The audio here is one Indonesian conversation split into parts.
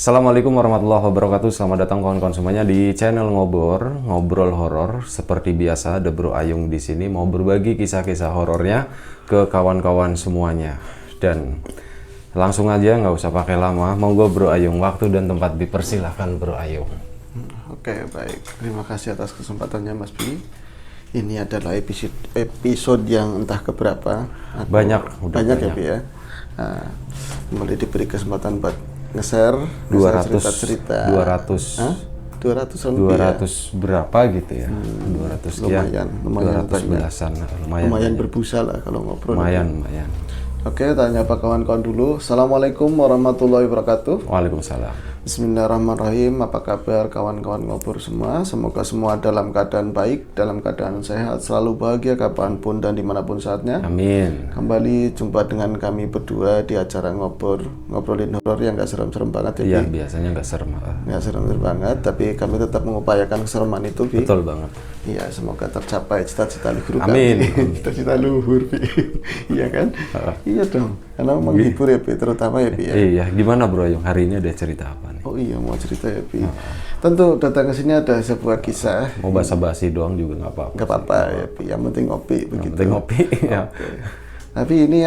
Assalamualaikum warahmatullahi wabarakatuh. Selamat datang kawan-kawan semuanya di channel Ngobrol Horor. Seperti biasa, ada Bro Ayung di sini mau berbagi kisah-kisah horornya ke kawan-kawan semuanya. Dan langsung aja, nggak usah pakai lama. Monggo Bro Ayung, waktu dan tempat dipersilahkan Bro Ayung. Oke, baik. Terima kasih atas kesempatannya Mas Bi. Ini adalah episode yang entah keberapa. Banyak ya Bi ya. Nah, kembali diberi kesempatan buat nge-share 200 cerita-cerita. 200 berapa gitu ya? 200 sekian. Lumayan 200 belasan. Lumayan berbusa lah kalau ngobrol. Lumayan. Oke, tanya apa kawan-kawan dulu. Assalamualaikum warahmatullahi wabarakatuh. Waalaikumsalam. Bismillahirrahmanirrahim. Apa kabar kawan-kawan ngobrol semua? Semoga semua dalam keadaan baik, dalam keadaan sehat, selalu bahagia kapanpun dan dimanapun saatnya. Amin. Kembali jumpa dengan kami berdua di acara ngobrolin horor yang gak serem-serem banget Iya, ya, Bi? biasanya nggak serem. Nggak serem-serem banget, tapi kami tetap mengupayakan kesereman itu, Bi. Betul banget. Iya, semoga tercapai cita-cita luhur Amin. kami. Cita-cita luhur, Bi. Iya kan? Iya dong, karena menghibur ya, Bi, terutama ya, Bi ya. Iya, gimana Bro Ayung? Hari ini ada cerita apa nih? Oh iya, mau cerita ya, Bi. Tentu datang ke sini ada sebuah kisah. Mau basa-basi doang juga nggak apa-apa. Nggak apa-apa ya, Bi. Yang penting ngopi begitu. Penting ngopi ya. Tapi ini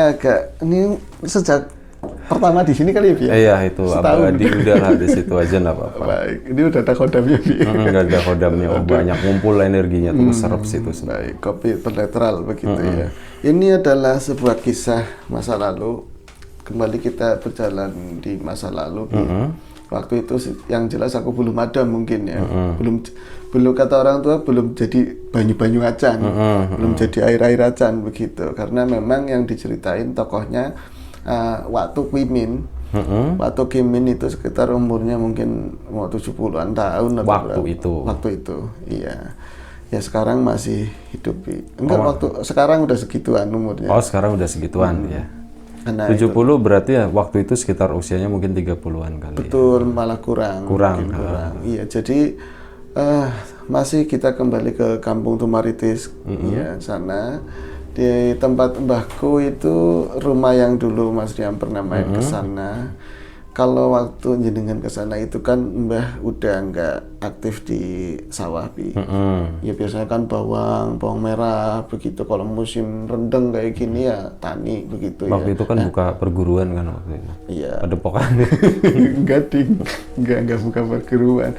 sejak pertama di sini kali ya, Bi. Iya, itu abadi udahlah di situ aja nggak apa-apa. Baik, ini udah ada kodamnya, Bi. Nggak ada kodamnya, banyak ngumpul energinya tuh keserap situ. Baik, kopi netral begitu ya. Ini adalah sebuah kisah masa lalu. Kembali kita berjalan di masa lalu, Bi. Waktu itu yang jelas aku belum ada mungkin ya. Belum kata orang tua belum jadi banyu-banyu acan. Belum jadi air-air acan begitu. Karena memang yang diceritain tokohnya waktu Kimin. Waktu Kimin itu sekitar umurnya mungkin mau 70-an tahun Waktu itu, iya. Ya sekarang masih hidup, Bi. Enggak, sekarang udah segituan umurnya. Oh, sekarang udah segituan ya. Nah, 70 itu berarti ya waktu itu sekitar usianya mungkin 30-an kali. Betul, malah kurang. Kurang. Iya, jadi masih kita kembali ke Kampung Tumaritis, ya sana. Di tempat mbahku itu rumah yang dulu Mas Riam pernah main ke sana. Kalau waktu jenengan ke sana itu kan mbah udah nggak aktif di sawah, Bi. Ya biasanya kan bawang merah begitu. Kalau musim rendeng kayak gini ya tani begitu ya. Waktu itu kan buka perguruan kan waktu itu. Iya. Padepokan. Enggak buka perguruan.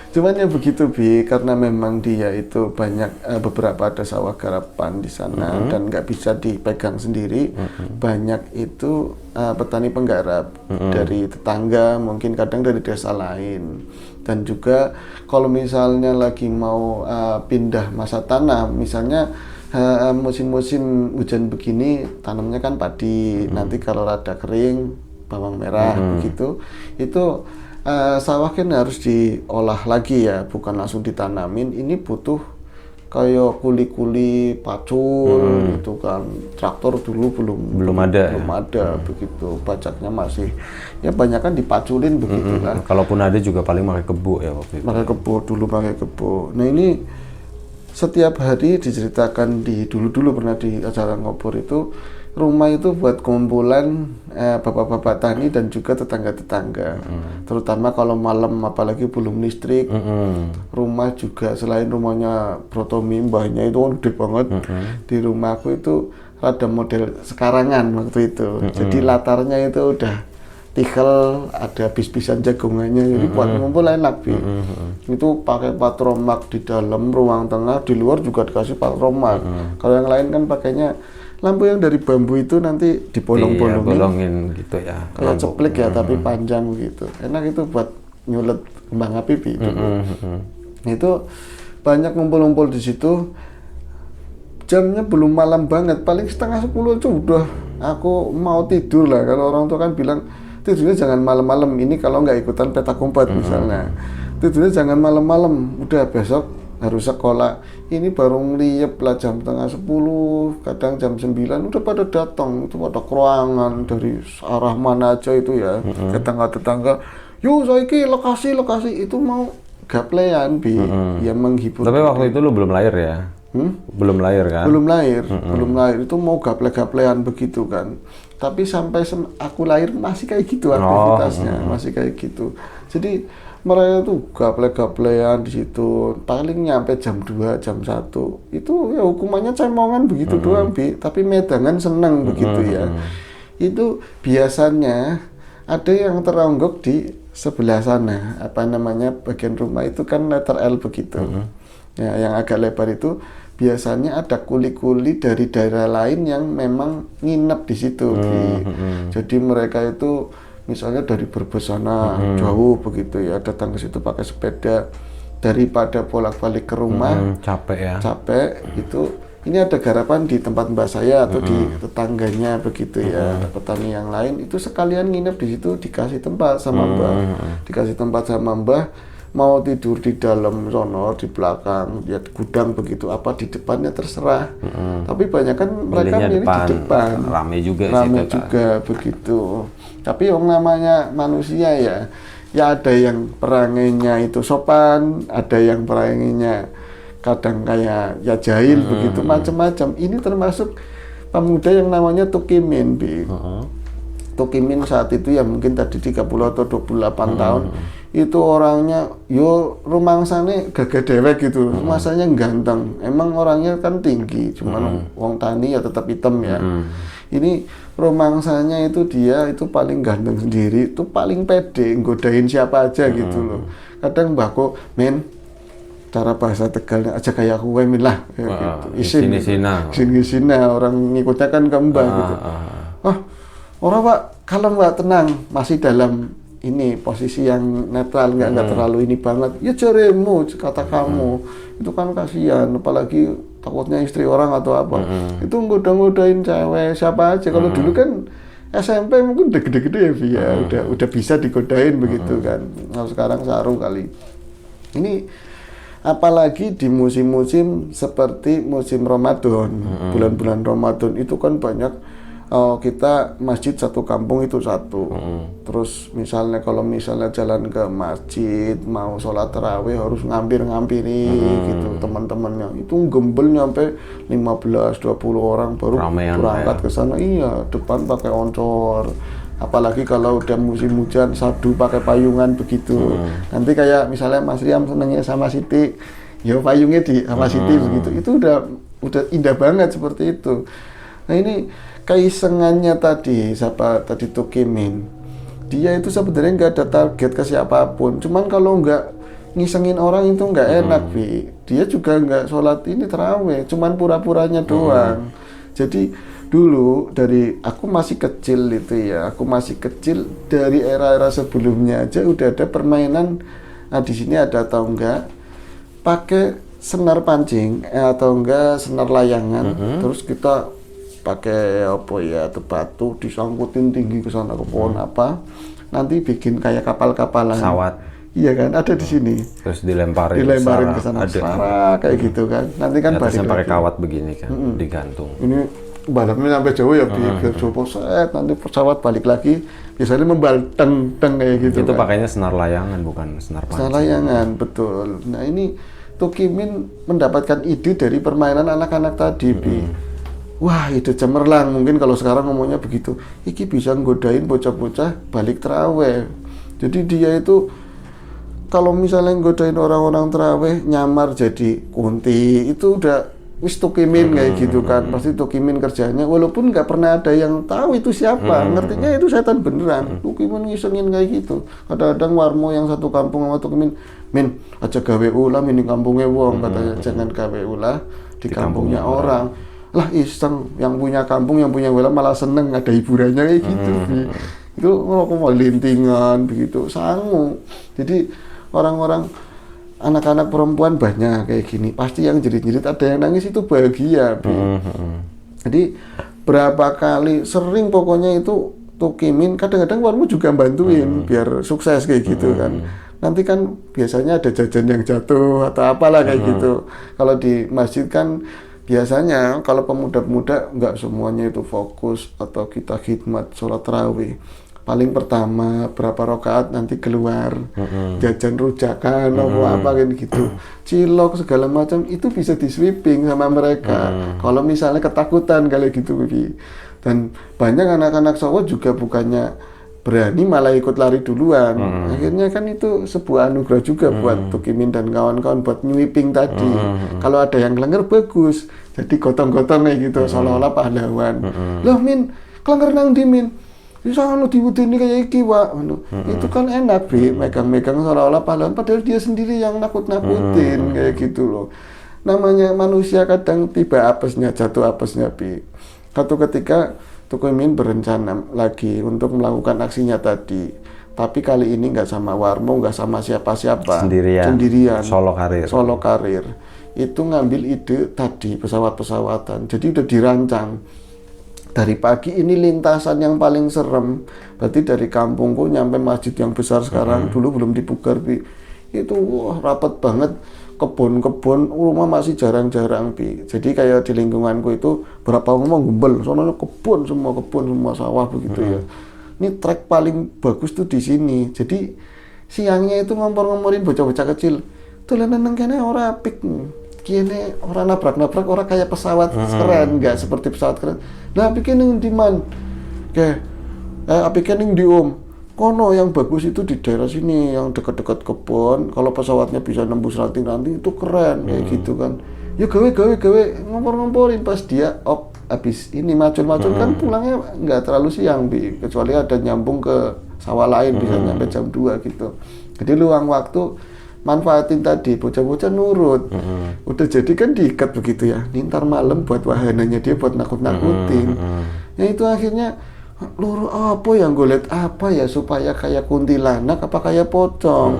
Cuman ya begitu, Bi, karena memang dia itu banyak beberapa ada sawah garapan di sana dan nggak bisa dipegang sendiri. Banyak itu petani penggarap dari tetangga, mungkin kadang dari desa lain. Dan juga kalau misalnya lagi mau pindah masa tanam, misalnya musim-musim hujan begini tanamnya kan padi. Nanti kalau rada kering bawang merah begitu, itu sawah kan harus diolah lagi ya, bukan langsung ditanamin. Ini butuh kayak kuli-kuli pacul gitu kan. Traktor dulu belum ada begitu. Pajaknya masih ya banyak kan dipaculin begitu kan. Kalaupun ada juga paling pakai kebo ya waktu itu. Pakai kebo. Nah, ini setiap hari diceritakan dulu pernah di acara ngobrol itu, rumah itu buat kumpulan bapak-bapak tani dan juga tetangga-tetangga. Terutama kalau malam, apalagi belum listrik. Rumah juga selain rumahnya Brotomi, mbahnya itu kan gede banget. Di rumahku itu ada model sekarangan waktu itu. Jadi latarnya itu udah tigel, ada bis-bisan jagungannya. Jadi buat ngumpul enak, Bi. Itu pakai patromak di dalam ruang tengah, di luar juga dikasih patromak. Kalau yang lain kan pakainya lampu yang dari bambu itu nanti dibolong-bolongin gitu ya. Kayak ceplik ya, tapi panjang begitu. Enak itu buat nyulet kembang api, Bi. Itu banyak ngumpul-ngumpul di situ. Jamnya belum malam banget, paling setengah 10 itu udah aku mau tidur lah. Kalau orang tua kan bilang tidurnya jangan malam-malam. Ini kalau nggak ikutan peta kompet misalnya, tidurnya jangan malam-malam. Udah besok harus sekolah. Ini baru ngeliep lah jam setengah 10, kadang jam 9 udah pada datang. Itu pada keruangan dari arah mana aja itu ya. Tetangga-tetangga, yuk saiki lokasi itu mau gaplean, Bi. Ya menghibur. Tapi waktu itu lu belum lahir ya? Belum lahir kan? Belum lahir. Itu mau gaple-gaplean begitu kan. tapi sampai aku lahir masih kayak gitu aktivitasnya, masih kayak gitu. Jadi mereka tuh gaple-gaplean di situ, paling nyampe jam 2, jam 1. Itu ya hukumannya cemongan begitu doang, Bi. Tapi medangan seneng begitu ya. Itu biasanya ada yang teronggok di sebelah sana, apa namanya, bagian rumah itu kan letter L begitu. Ya, yang agak lebar itu biasanya ada kuli-kuli dari daerah lain yang memang nginep di situ. Jadi mereka itu misalnya dari Brebes sana jauh begitu ya, datang ke situ pakai sepeda, daripada bolak-balik ke rumah capek itu, ini ada garapan di tempat mbah saya atau di tetangganya begitu ya, petani yang lain itu sekalian nginep di situ, dikasih tempat sama mbah, mau tidur di dalam sono, di belakang, di gudang begitu, apa di depannya terserah. Tapi banyak kan mereka milih di depan. Rame juga begitu. Tapi yang namanya manusia ya ada yang perangainya itu sopan, ada yang perangainya kadang kayak ya jahil begitu, macam-macam. Ini termasuk pemuda yang namanya Tukimin, Bi. Tukimin saat itu ya mungkin tadi 30 atau 28 tahun. Itu orangnya yo rumangsane gagah dewek gitu, masanya ganteng, emang orangnya kan tinggi, cuman wong tani ya tetap hitam ya. Ini rumangsanya itu dia itu paling ganteng sendiri, itu paling pede nggodain siapa aja gitu loh. Kadang mbahku, men, cara bahasa Tegalnya aja kayak aku min lah gitu. Isin orang ngikutnya kan ke mbah gitu. Orang Pak, kalau nggak tenang, masih dalam ini posisi yang netral, nggak terlalu ini banget. Ya jaremu, kata kamu, itu kan kasihan, apalagi takutnya istri orang atau apa. Itu ngoda-ngodain cewek siapa aja. Kalau dulu kan SMP mungkin udah gede-gede ya, Via, udah bisa digodain begitu kan. Nah, sekarang saru kali. Ini apalagi di musim-musim seperti musim Ramadan, bulan-bulan Ramadan itu kan banyak. Kita masjid satu kampung itu satu. Terus misalnya kalau misalnya jalan ke masjid mau sholat tarawih harus ngampiri gitu teman-temannya. Itu gembel nyampe 15-20 orang baru berangkat ke sana. Iya, depan pakai oncor. Apalagi kalau udah musim hujan sadu pakai payungan begitu. Nanti kayak misalnya Mas Riam senengnya sama Siti, ya payungnya di sama Siti begitu. Itu udah indah banget seperti itu. Nah ini keisengannya tadi, siapa tadi Tukimin, dia itu sebenarnya nggak ada target ke siapapun, cuman kalau nggak ngisengin orang itu nggak enak, Bi. Dia juga nggak sholat ini tarawih, cuman pura-puranya doang. Jadi dulu dari aku masih kecil itu ya, dari era-era sebelumnya aja udah ada permainan. Nah di sini ada atau enggak pakai senar pancing atau enggak senar layangan, terus kita pakai apa ya, batu disangkutin tinggi ke sana ke pohon apa, nanti bikin kayak kapal-kapalan. Pesawat. Iya kan, ada di sini. Terus dilemparin ke sana kayak gitu kan. Nanti kan atasnya pakai kawat begini kan, digantung. Ini balapnya sampai jauh ya, biar jauh set, nanti pesawat balik lagi. Biasanya membal teng kayak gitu. Itu kan. pakainya senar layangan bukan senar pancing. Senar layangan, betul. Nah ini Tukimin mendapatkan ide dari permainan anak-anak tadi, Bi. Wah, ide cemerlang, mungkin kalau sekarang ngomongnya begitu. Iki bisa nggodain bocah-bocah balik taraweh. Jadi dia itu kalau misalnya nggodain orang-orang taraweh nyamar jadi kunti, itu udah wis Tukimin kayak gitu kan. Pasti Tukimin kerjanya, walaupun nggak pernah ada yang tahu itu siapa, ngertinya itu setan beneran. Tukimin ngisengin kayak gitu. Kadang-kadang warmo yang satu kampung sama Tukimin, min aja gawe ulah ini kampungnya wong, katanya jangan gawe ulah di kampungnya orang. Lah iseng, yang punya kampung, yang punya wilayah malah seneng ada hiburannya kayak gitu. Itu ngomong lintingan begitu, sangu. Jadi orang-orang anak-anak perempuan banyak kayak gini, pasti yang jerit-jerit ada yang nangis itu bahagia. Jadi berapa kali sering pokoknya itu Tukimin, kadang-kadang warmu juga bantuin biar sukses kayak gitu kan. Nanti kan biasanya ada jajan yang jatuh atau apalah kayak gitu. Kalau di masjid kan biasanya kalau pemuda-pemuda nggak semuanya itu fokus atau kita khidmat sholat tarawih. Paling pertama berapa rakaat nanti keluar jajan rujakan atau apa kan gitu, cilok segala macam itu bisa di sweeping sama mereka. Kalau misalnya ketakutan kali gitu, Bi. Dan banyak anak-anak cowok juga bukannya berani malah ikut lari duluan. Akhirnya kan itu sebuah anugerah juga buat Tukimin dan kawan-kawan buat nyweeping tadi. Kalau ada yang kelengger bagus, jadi gotong-gotong kayak gitu, seolah-olah pahlawan. Loh Min, kelengger nang di Min? Bisa anu diwudeni kayak iki, Pak. Itu kan enak, Bi, megang-megang seolah-olah pahlawan, padahal dia sendiri yang nakut-nakutin kayak gitu loh. Namanya manusia kadang tiba apesnya, jatuh apesnya, Bi. Satu ketika Tukimin berencana lagi untuk melakukan aksinya tadi, tapi kali ini nggak sama Warmo, nggak sama siapa-siapa, sendirian, solo karir. Itu ngambil ide tadi pesawat-pesawatan, jadi udah dirancang. Dari pagi ini lintasan yang paling serem, berarti dari kampungku nyampe masjid yang besar sekarang, dulu belum dipugar, Bi. Itu rapat banget, kebun-kebun, rumah masih jarang-jarang, Bi. Jadi kayak di lingkunganku itu berapa rumah gumbel, soalnya kebun semua sawah begitu ya. Ini trek paling bagus tuh di sini. Jadi siangnya itu ngompor-ngomporin bocah-bocah kecil. Dolanan nang kene ora apik. Kene ora nabrak-nabrak, ora kayak pesawat keren, enggak seperti pesawat keren. Nah, apike ning ndi man? Apike ning ndi Om? Kono yang bagus itu di daerah sini, yang dekat-dekat kebun. Kalau pesawatnya bisa nembus ranting-ranting itu keren kayak gitu kan. Ya gawe ngompor-ngomporin pas dia habis ini macul-macul kan pulangnya nggak terlalu siang, Bi, kecuali ada nyambung ke sawah lain bisa nyampe jam 2 gitu. Jadi luang waktu manfaatin tadi, bocah-bocah nurut. Udah jadi kan diikat begitu ya, ntar malam buat wahananya dia buat nakut-nakutin. Ya itu akhirnya luru apa yang gue lihat apa ya supaya kayak kuntilanak apa kayak pocong.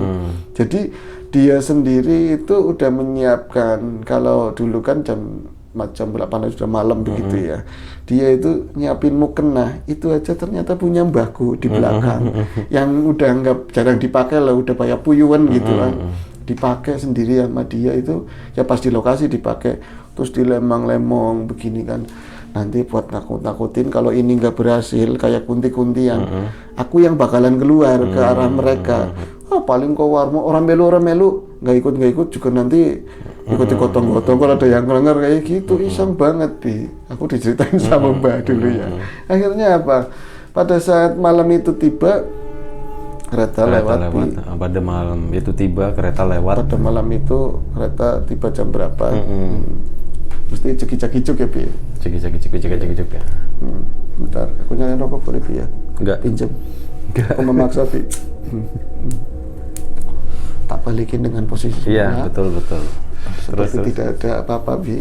Jadi dia sendiri itu udah menyiapkan, kalau dulu kan jam 8 sudah malam begitu ya, dia itu nyiapin mukena itu aja ternyata punya mbahku di belakang yang udah jarang dipakai lah, udah kayak puyuan gitu kan, dipakai sendiri sama dia itu ya pas di lokasi dipakai, terus dilemang-lemong begini kan, nanti buat nakut-nakutin kalau ini nggak berhasil kayak kunti-kuntian, aku yang bakalan keluar ke arah mereka. Paling kau Warmo orang melu nggak ikut juga nanti ikuti gotong-gotong kalau ada yang ngelengger kayak gitu. Iseng banget, Bi. Aku diceritain sama Mbak dulu ya. Akhirnya apa? Pada saat malam itu tiba, kereta lewat. Bi. Pada malam itu tiba kereta lewat. Pada malam itu kereta tiba jam berapa? Mesti cekicak-kicuk ya, Bi. Cekicak ya. Bentar, aku nyalain rokok boleh, Bi ya? Enggak. Pinjam. Aku memaksa, Bi. Tak balikin dengan posisi iya, betul. Seperti tidak ada apa-apa, Bi.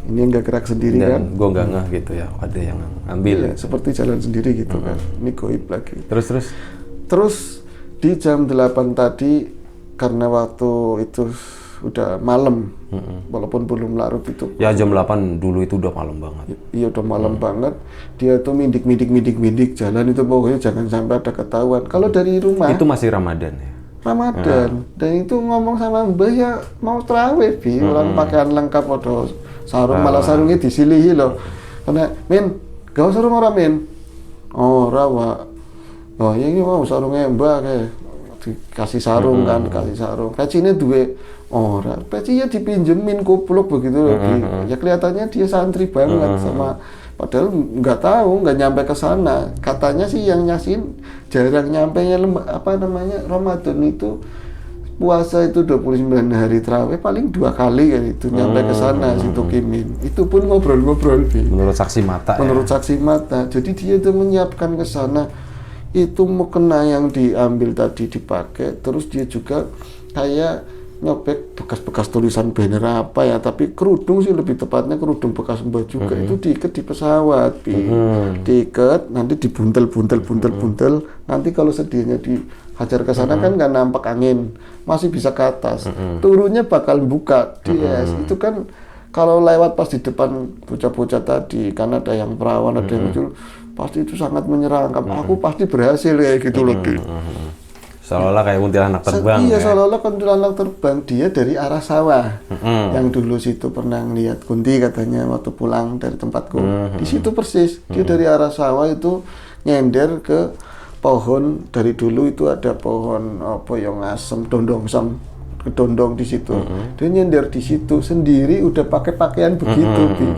Ini enggak gerak sendiri kan? Gue nggak ngeh gitu ya, ada yang ambil. Iya, seperti jalan sendiri gitu kan. Ini goib lagi. Terus di jam 8 tadi, karena waktu itu udah malam, walaupun belum larut itu. Ya jam 8 dulu itu udah malam banget. Iya udah malam banget. Dia tuh mindik jalan itu pokoknya jangan sampai ada ketahuan. Kalau dari rumah. Itu masih Ramadan ya? Ramadan, dan itu ngomong sama Mbah ya mau terawih, Bi, orang pakaian lengkap, ada sarung, malah sarungnya disilihi loh, karena Min, gak sarung orang Min, rawa, oh ya ini mau sarungnya Mbah kayak dikasih sarung kan, dikasih sarung, pecinya duwe, pecinya dipinjemin kupluk begitu loh, ya kelihatannya dia santri banget sama. Padahal nggak tahu, nggak nyampe ke sana. Katanya sih yang nyasin jarang nyampe nya Ramadan itu puasa itu 29 hari terawih paling 2 kali kan itu nyampe ke sana si Tukimin. Itu pun ngobrol-ngobrol, Bi. Menurut saksi mata. Saksi mata. Jadi dia itu menyiapkan ke sana. Itu mukena yang diambil tadi dipakai, terus dia juga kayak nyobek bekas-bekas tulisan banner apa ya, tapi kerudung sih lebih tepatnya kerudung bekas Mbah juga itu diikat di pesawat, Bi. Diikat nanti dibuntel, nanti kalau sedianya dihajar ke sana kan nggak nampak angin, masih bisa ke atas, turunnya bakal buka di es. Itu kan kalau lewat pas di depan bocah-bocah tadi kan ada yang perawan, ada yang muncul, pasti itu sangat menyeramkan. Aku pasti berhasil kayak gitu loh, Bi. Seolah-olah kayak kuntilanak terbang. Iya, seolah-olah kuntilanak terbang. Dia dari arah sawah. Yang dulu situ pernah ngeliat Kunti katanya waktu pulang dari tempatku. Di situ persis. Dia dari arah sawah itu nyender ke pohon. Dari dulu itu ada pohon apa yang asem, dondong-sam, kedondong di situ. Dia nyender di situ sendiri udah pakai pakaian begitu, Bi.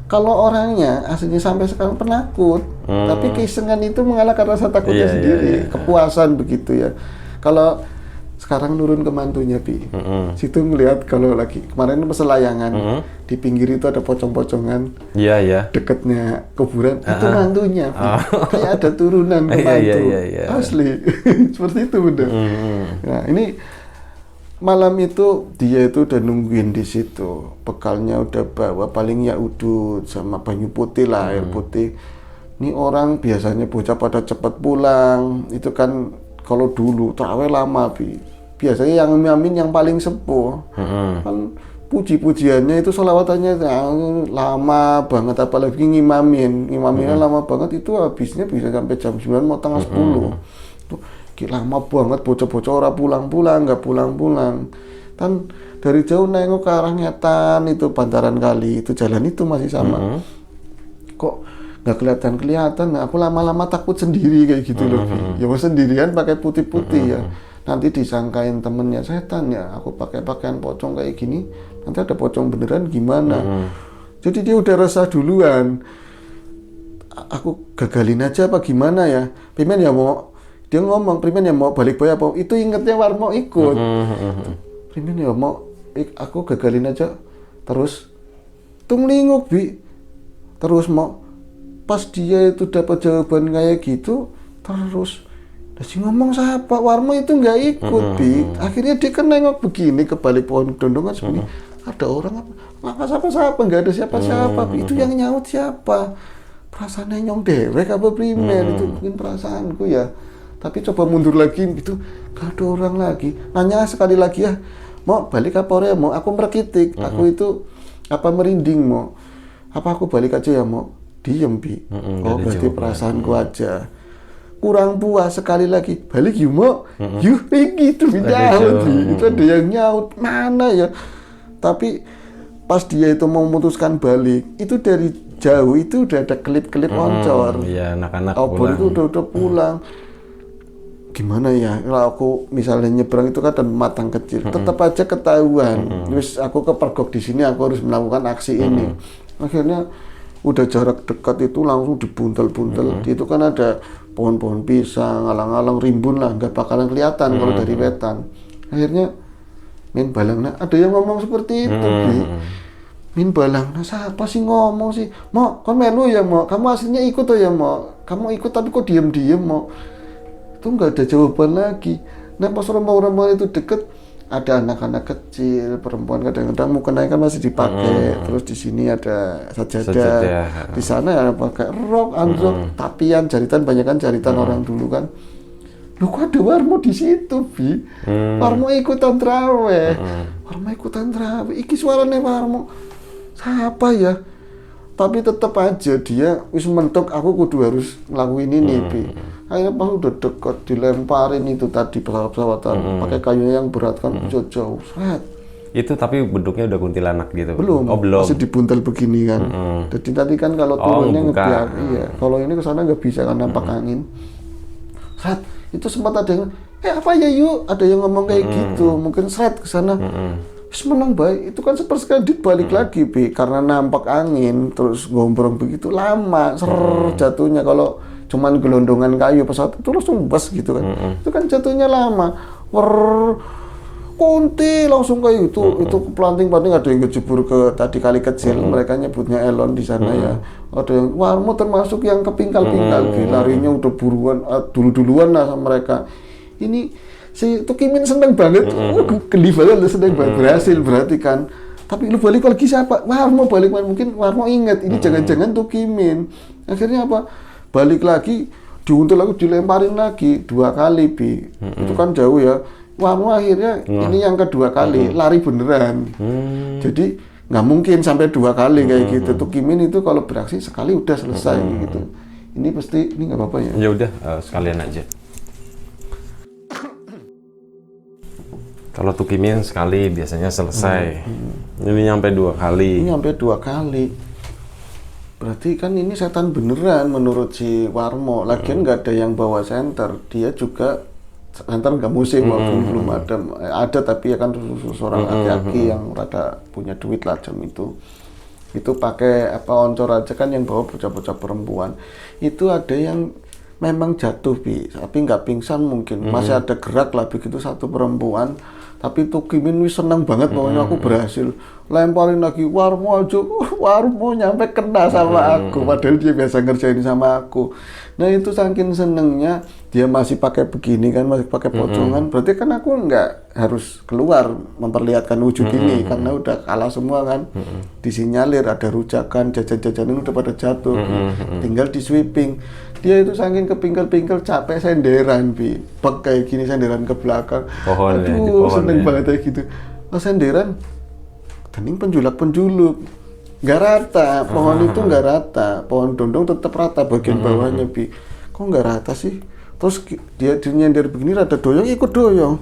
Kalau orangnya aslinya sampai sekarang penakut, tapi keisengan itu mengalahkan rasa takutnya sendiri, kepuasan begitu ya. Kalau sekarang nurun ke mantunya, Bi, situ ngelihat kalau lagi kemarin pas layangan di pinggir itu ada pocong-pocongan, deketnya kuburan, itu mantunya, kayak ada turunan ke mantu, asli, seperti itu bener. Nah ini malam itu dia itu udah nungguin di situ, bekalnya udah bawa paling ya udut sama banyu putih lah, air putih. Ini orang biasanya bocah pada cepet pulang, itu kan kalau dulu terawih lama, Bi. Biasanya yang miamin yang paling sepuh, kan puji-pujiannya itu selawatannya lama banget, apalagi ngimaminnya lama banget, itu habisnya bisa sampai jam 9 mau tengah 10. Tuh, lama banget, bocah-bocah ora pulang-pulang, nggak pulang-pulang. Kan dari jauh nengok ke arah Ngetan itu bantaran kali, itu jalan itu masih sama. Kok nggak kelihatan? Nah, aku lama-lama takut sendiri kayak gitu loh. Ya mau sendirian pakai putih-putih ya. Nanti disangkain temennya setan ya. Aku pakai pakaian pocong kayak gini, nanti ada pocong beneran gimana? Jadi dia udah resah duluan. Aku gagalin aja apa gimana ya? Pimen ya mau. Dia ngomong, Primen ya mau balik boy apa? Itu ingetnya Warmo ikut. Primen ya mau, aku gagalin aja. Terus, tunglinguk, Bi. Terus mau, pas dia itu dapat jawaban kayak gitu, terus, si ngomong siapa? Warmo itu nggak ikut, Bi. Akhirnya dia kan nengok begini ke balik pohon dondongan sebenarnya. Ada orang apa? Siapa-siapa, nggak ada siapa-siapa. Itu yang nyaut siapa? Perasaannya nyong dewek apa Primen? Itu mungkin perasaanku ya. Tapi coba mundur lagi gitu, gak ada orang lagi. Nanya sekali lagi ya, mau balik apa ya mau? Aku merkitik, aku itu apa merinding mau? Apa aku balik aja ya mau? Diem, Bi. Oh berarti perasaanku aja. Kurang puas sekali lagi, balik yuk mau? Yuk gitu, nyaut. Itu ada yang nyaut, mana ya? Tapi pas dia itu mau memutuskan balik, itu dari jauh itu udah ada klip-klip oncor. Iya, anak-anak pulang. Itu udah pulang. Gimana ya, kalau aku misalnya nyebrang itu kan ada matang kecil, tetap aja ketahuan. Terus aku kepergok di sini, aku harus melakukan aksi ini. Akhirnya udah jarak dekat itu langsung dibuntel-buntel. Itu kan ada pohon-pohon pisang, alang-alang rimbun lah, nggak bakalan kelihatan kalau dari wetan. Akhirnya Min Balang, nah ada yang ngomong seperti itu, Min Balang, nah siapa sih ngomong sih? Mo, kon melu ya Mo, kamu aslinya ikut tuh ya Mo, kamu ikut tapi kok diem-diem Mo. Itu nggak ada jawaban lagi. Nah pas rombongan itu deket, ada anak-anak kecil, perempuan kadang-kadang mukena kan masih dipakai. Terus di sini ada sajadah. Di sana ya pakai rok, anjok, tapian, jaritan, banyak kan jaritan orang dulu kan. Loh kok ada Warmo di situ, Bi? Warmo ikutan traweh. Warmo ikutan traweh. Iki suaranya Warmo. Siapa ya? Tapi tetap aja dia wis mentok, aku kudu harus ngelakuin ini, Bi. Akhirnya pas udah dekat dilemparin itu tadi pesawat-pesawatan pakai kayu yang berat kan jauh-jauh. Itu tapi bentuknya udah kuntilanak gitu. Belum. Oh, belum. Masih dibuntel begini kan. Jadi tadi kan kalau turunnya ngebiak, iya. Kalau ini ke sana nggak bisa kan nampak angin. Itu sempat ada yang apa ya yuk, ada yang ngomong kayak gitu. Mungkin ke sana. Menang baik, itu kan seperti balik lagi, Bi, karena nampak angin terus gombrong begitu lama, jatuhnya. Kalau cuman gelondongan kayu pesawat itu langsung bas gitu kan, itu kan jatuhnya lama, kunti langsung kayak itu pelanting-pelanting. Ada yang kejebur ke tadi kali kecil, mereka nyebutnya elon di sana ya. Ada yang Warmo termasuk yang kepingkal-pingkal, larinya udah buruan, duluan lah sama mereka. Ini si Tukimin seneng banget, geli banget, seneng banget, berhasil berarti kan. Tapi lu balik lagi siapa? Warmo balik, mungkin Warmo inget ini jangan-jangan Tukimin. Akhirnya apa? Balik lagi, diuntul aku dilemparin lagi 2 kali, Bi. Itu kan jauh ya. Warmo akhirnya ini yang kedua kali lari beneran. Jadi nggak mungkin sampai 2 kali kayak gitu. Tukimin itu kalau beraksi sekali udah selesai gitu. Ini pasti ini nggak apa-apa ya. Ya udah sekalian aja. Kalau Tukimin sekali biasanya selesai. Ini nyampe 2 kali. Ini nyampe 2 kali. Berarti kan ini setan beneran menurut si Warmo. Lagian nggak ada yang bawa senter. Dia juga senter nggak musim waktu belum ada tapi ya kan seorang laki-laki yang rada punya duit lah jam itu. itu pakai apa oncor aja kan, yang bawa bocah-bocah perempuan. Itu ada yang memang jatuh Bi, tapi nggak pingsan mungkin, masih ada gerak lah begitu, satu perempuan. Tapi tuh Kimin wis seneng banget pokoknya aku berhasil lemparin lagi Warmo aja, Warmo nyampe kena sama aku, padahal dia biasa ngerjain sama aku. Nah itu saking senengnya dia masih pakai begini kan, masih pakai pocongan, berarti kan aku nggak harus keluar memperlihatkan wujud ini karena udah kalah semua kan. Disinyalir ada rujakan, jajan-jajanan udah pada jatuh, tinggal di sweeping. Dia itu saking kepingkel-pingkel capek senderan Bi, kayak gini senderan ke belakang. Pohon ya, di Aduh pohon seneng ya. banget kayak gitu. Nah, senderan gening penjulak-penjuluk nggak rata, pohon itu nggak rata, pohon dondong tetap rata bagian bawahnya Bi. Kok nggak rata sih? Terus dia nyender begini rada doyong, ikut doyong.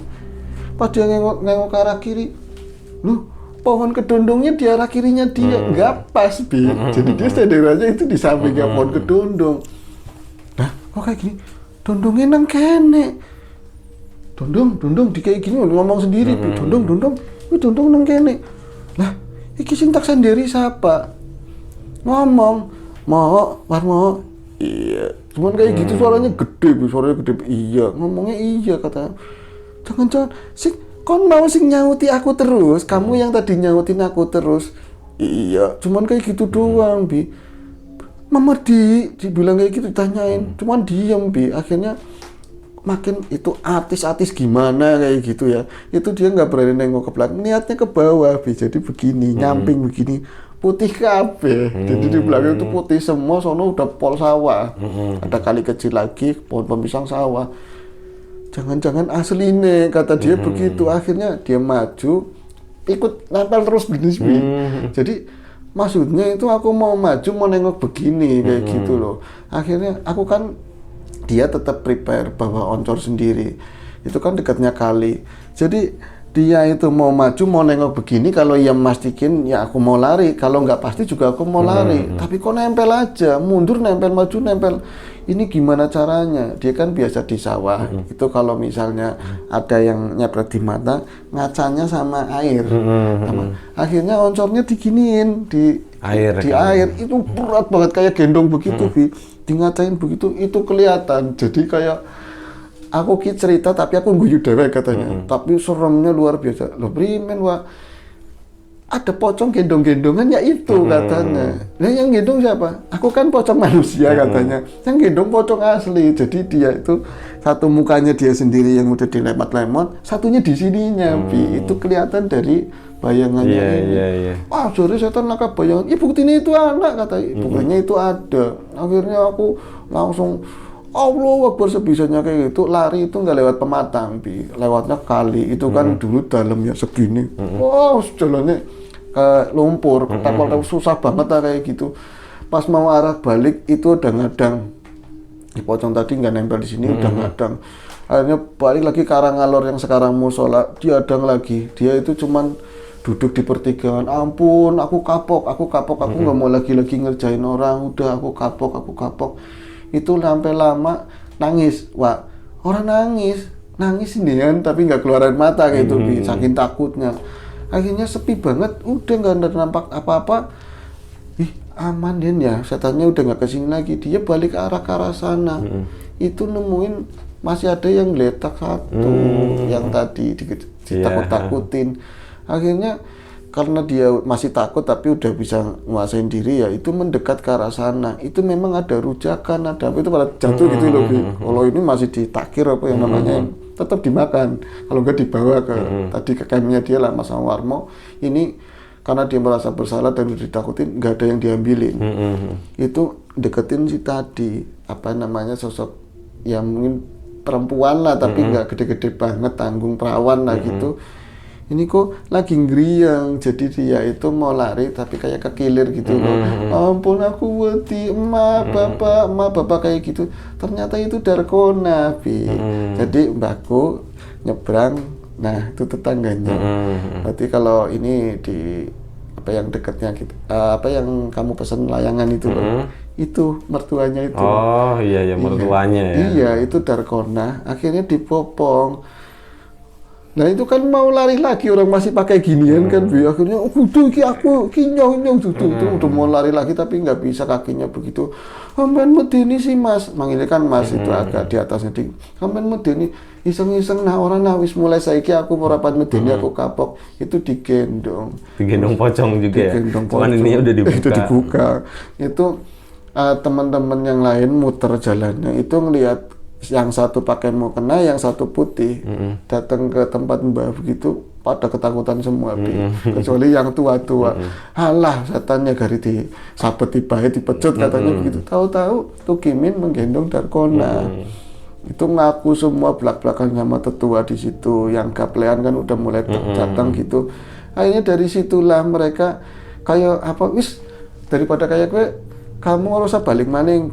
Pas dia nengok ke arah kiri, loh pohon kedondongnya di arah kirinya dia, nggak pas Bi. Jadi dia senderannya itu di sampingnya pohon kedondong. Nah kok kayak gini? Dondongnya nang kene. Dondong di kayak gini ngomong sendiri Bi. Dondong nang kene. Lah iki sing tak sendiri siapa? Ngomong, Warmo. Iya. Cuman kayak gitu suaranya gede, suaranya gede. Iya, ngomongnya iya kata. Jangan-jangan kon mau sing nyauti aku terus, kamu yang tadi nyautin aku terus. Iya, cuman kayak gitu doang, Bi. Mama dibilang kayak gitu ditanyain, cuman diem Bi. Akhirnya makin itu artis gimana kayak gitu ya, itu dia nggak berani nengok ke belakang, niatnya ke bawah Bi. Jadi begini, nyamping begini, putih kabeh. Jadi di belakang itu putih semua, sono udah pol sawah, ada kali kecil lagi, pohon pisang sawah. Jangan-jangan asli nih kata dia begitu. Akhirnya dia maju, ikut nempel terus begini Bi. Jadi maksudnya itu aku mau maju mau nengok begini kayak gitu loh. Akhirnya aku kan, dia tetap prepare bawa oncor sendiri, itu kan dekatnya kali. Jadi dia itu mau maju mau nengok begini, kalau ia memastikan ya aku mau lari, kalau nggak pasti juga aku mau lari. Tapi kok nempel aja, mundur nempel, maju nempel. Ini gimana caranya? Dia kan biasa di sawah, itu kalau misalnya ada yang nyepret di mata, ngacanya sama air. Akhirnya oncornya diginiin di Air, air, itu berat banget kayak gendong begitu Bi. Di ngacain begitu itu kelihatan. Jadi kayak aku cerita tapi aku guyu dewek katanya. Tapi seremnya luar biasa. Loh primen wah, ada pocong gendong-gendongan ya itu katanya. Nah yang gendong siapa? Aku kan pocong manusia katanya. Yang gendong pocong asli. Jadi dia itu satu mukanya dia sendiri yang udah dilemot-lemot, satunya di sininya Bi. Itu kelihatan dari bayangannya ini. Wah sorry setan nangkap bayangan. Buktinya itu anak kata. Buktinya itu ada. Akhirnya aku langsung Allah Akbar sebisanya kayak gitu. Lari itu nggak lewat pematang Bi, lewatnya kali. Itu kan dulu dalamnya segini. Wow jalannya ke lumpur, ketapel susah banget lah kayak gitu. Pas mau arah balik itu udah ngadang. Di pocong tadi nggak nempel di sini, udah ngadang. Akhirnya balik lagi ke arah ngalor yang sekarang musola, dia adang lagi. Dia itu cuman duduk di pertigaan. Ampun, aku kapok, aku nggak mau lagi ngerjain orang. Udah aku kapok. Itu sampai lama nangis. Wah, orang nangis ini kan, tapi nggak keluar air mata kayak itu, saking takutnya. Akhirnya sepi banget, udah nggak ada nampak apa-apa. Ih, aman Den ya, setannya udah nggak kesini lagi. Dia balik ke arah sana. Itu nemuin masih ada yang geletak satu, yang tadi ditakut-takutin. Akhirnya karena dia masih takut tapi udah bisa nguasain diri ya, itu mendekat ke arah sana. Itu memang ada rujakan, ada apa itu pada jatuh gitu loh. Kalau ini masih ditakir apa yang namanya, tetap dimakan. Kalau enggak dibawa ke tadi ke campnya dia lah Mas Warmo. Ini karena dia merasa bersalah dan udah ditakutin, nggak ada yang diambilin. Itu deketin si tadi apa namanya, sosok yang mungkin perempuan lah tapi nggak gede-gede banget, tanggung perawan lah gitu. Ini kok lagi ngeriang, jadi dia itu mau lari tapi kayak kekilir gitu loh. Ampun aku wedi, emak bapak kayak gitu. Ternyata itu Darkona Bi. Jadi mbakku nyebrang, nah itu tetangganya. Berarti kalau ini di apa yang dekatnya gitu, apa yang kamu pesan layangan itu loh, itu mertuanya itu. Oh iya mertuanya ya. Iya itu Darkona. Akhirnya dipopong. Nah itu kan mau lari lagi orang masih pakai ginian kan, Bi. Akhirnya kudu iki aku kinyong itu udah mau lari lagi tapi nggak bisa kakinya begitu. Sampean medeni sih Mas, manggilnya kan Mas itu agak di atasnya ding. Sampean medeni iseng-iseng nah orang nah wis mulai saiki aku mau rapat medeni aku kapok itu digendong. Pocong juga Digendong ya. Cuman ini udah dibuka. Itu dibuka. Itu teman-teman yang lain muter jalannya itu ngelihat yang satu pakai mukena, yang satu putih, datang ke tempat Mbah begitu pada ketakutan semua, kecuali yang tua-tua. Halah, setannya gari di sabet tibae dipecut katanya begitu. Tahu-tahu Tukimin menggendong Darkona. Itu ngaku semua belak-belakan sama tetua di situ, yang gaplean kan udah mulai datang gitu. Akhirnya dari situlah mereka kayak apa wis daripada kayak gue kamu harus balik maning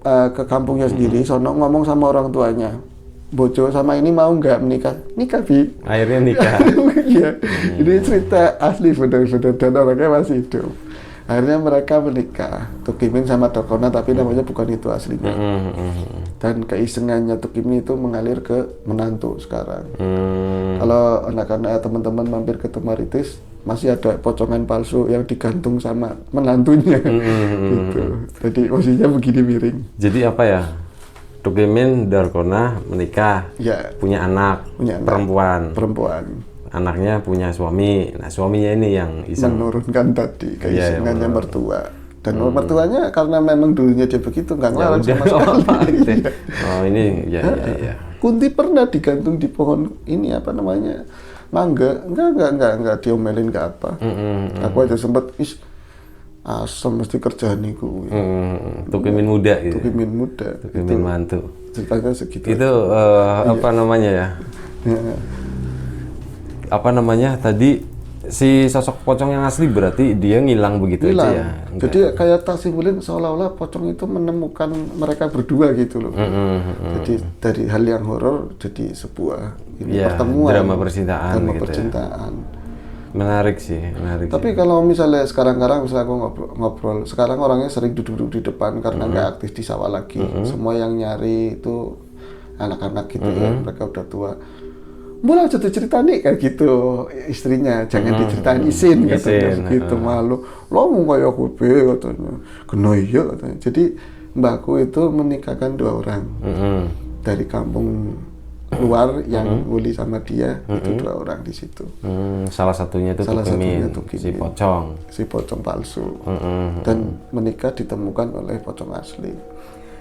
ke kampungnya sendiri, sono ngomong sama orang tuanya, bojo sama ini mau nggak menikah, Bi. Akhirnya nikah. Iya, ini cerita asli benar-benar dan orangnya masih hidup. Akhirnya mereka menikah, Tukimin sama Darkona, tapi namanya bukan itu aslinya. Dan keisengannya Tukimin itu mengalir ke menantu sekarang. Kalau anak-anak teman-teman mampir ke Temaritis, masih ada pocongan palsu yang digantung sama menantunya. Gitu. Jadi posisinya begini miring. Jadi apa ya? Tukimin Darkona menikah, Ya, punya anak perempuan. Anaknya punya suami. Nah, suaminya ini yang iseng menurunkan tadi keisengannya mertua. Dan mertuanya karena memang dulunya dia begitu nggak ngelarang sama sekali. Oh ini ya. Kunti pernah digantung di pohon ini apa namanya mangga, enggak diomelin ke apa. Aku aja sempat asam mesti kerjaan niku. Tukimin muda gitu. Tukimin mantu. Ceritanya segitu. Itu apa namanya ya? Apa namanya tadi si sosok pocong yang asli berarti dia ngilang begitu aja ya? Jadi kayak tak simpulin seolah-olah pocong itu menemukan mereka berdua gitu loh. Jadi dari hal yang horor jadi sebuah pertemuan, drama percintaan. Menarik sih. Tapi kalau misalnya sekarang misalnya aku ngobrol, sekarang orangnya sering duduk di depan karena nggak aktif di sawah lagi. Semua yang nyari itu anak-anak gitu ya, mereka udah tua. Mulai jatuh cerita nih kayak gitu istrinya, jangan diceritain isin katanya gitu, malu lo mau kayak aku katanya, kena iya katanya. Jadi mbakku itu menikahkan 2 orang dari kampung luar yang nguli sama dia, itu 2 orang di situ. Salah satunya itu Tukimin, si pocong palsu, dan menikah ditemukan oleh pocong asli.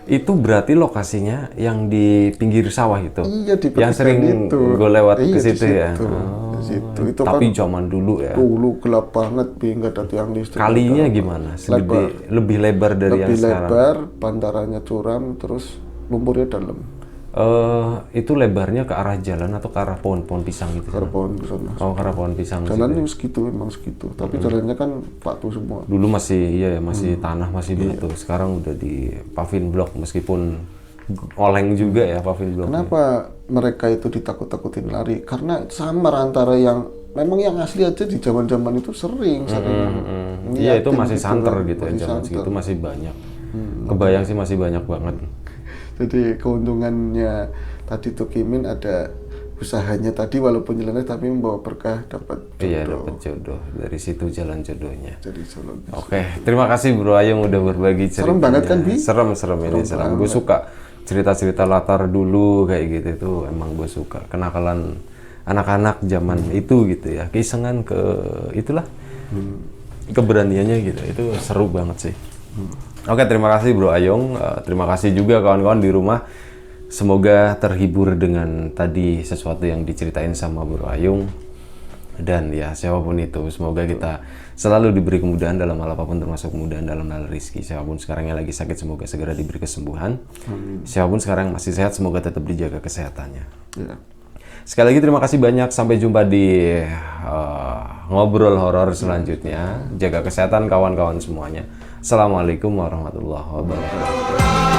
Itu berarti lokasinya yang di pinggir sawah itu? Iya, di yang sering gue lewat ke situ ya? Di situ. Itu tapi kan zaman dulu ya? Dulu gelap banget, nggak ada tiang listrik. Kalinya gimana? Lebih lebar dari yang sekarang? Lebih lebar, bantaranya curam, terus lumpurnya dalam. Itu lebarnya ke arah jalan atau ke arah pohon-pohon pisang gitu? Ke arah pohon pisang. Oh, ke arah pohon pisang. Jalannya segitu, memang segitu. Tapi jalannya kan batu semua. Dulu masih tanah, masih batu. Sekarang udah di paving block, meskipun oleng juga ya paving block. Kenapa mereka itu ditakut-takutin lari? Karena samar antara yang memang yang asli aja di zaman-zaman itu sering. Iya, itu masih gitu santer kan. gitu ya, zaman segitu masih banyak. Kebayang sih masih banyak banget. Jadi keuntungannya tadi Tukimin ada usahanya tadi walaupun nyeleneh tapi membawa berkah, dapat jodoh. Iya, dapat jodoh. Dari situ jalan jodohnya. Jadi Oke, terima kasih Bro Ayung udah berbagi ceritanya. Serem banget kan, Bi? Serem ini serem. Gue suka cerita-cerita latar dulu kayak gitu, itu emang gue suka. Kenakalan anak-anak zaman itu gitu ya. Keisengan itulah. Keberaniannya gitu. Itu seru banget sih. Oke, terima kasih Bro Ayung. Terima kasih juga kawan-kawan di rumah. Semoga terhibur dengan tadi sesuatu yang diceritain sama Bro Ayung. Dan ya siapapun itu, semoga kita selalu diberi kemudahan dalam hal apapun, termasuk kemudahan dalam hal rezeki. Siapapun sekarang yang lagi sakit, semoga segera diberi kesembuhan. Siapapun sekarang masih sehat, semoga tetap dijaga kesehatannya. Ya. Sekali lagi terima kasih banyak. Sampai jumpa di ngobrol horor selanjutnya. Jaga kesehatan kawan-kawan semuanya. Assalamualaikum warahmatullahi wabarakatuh.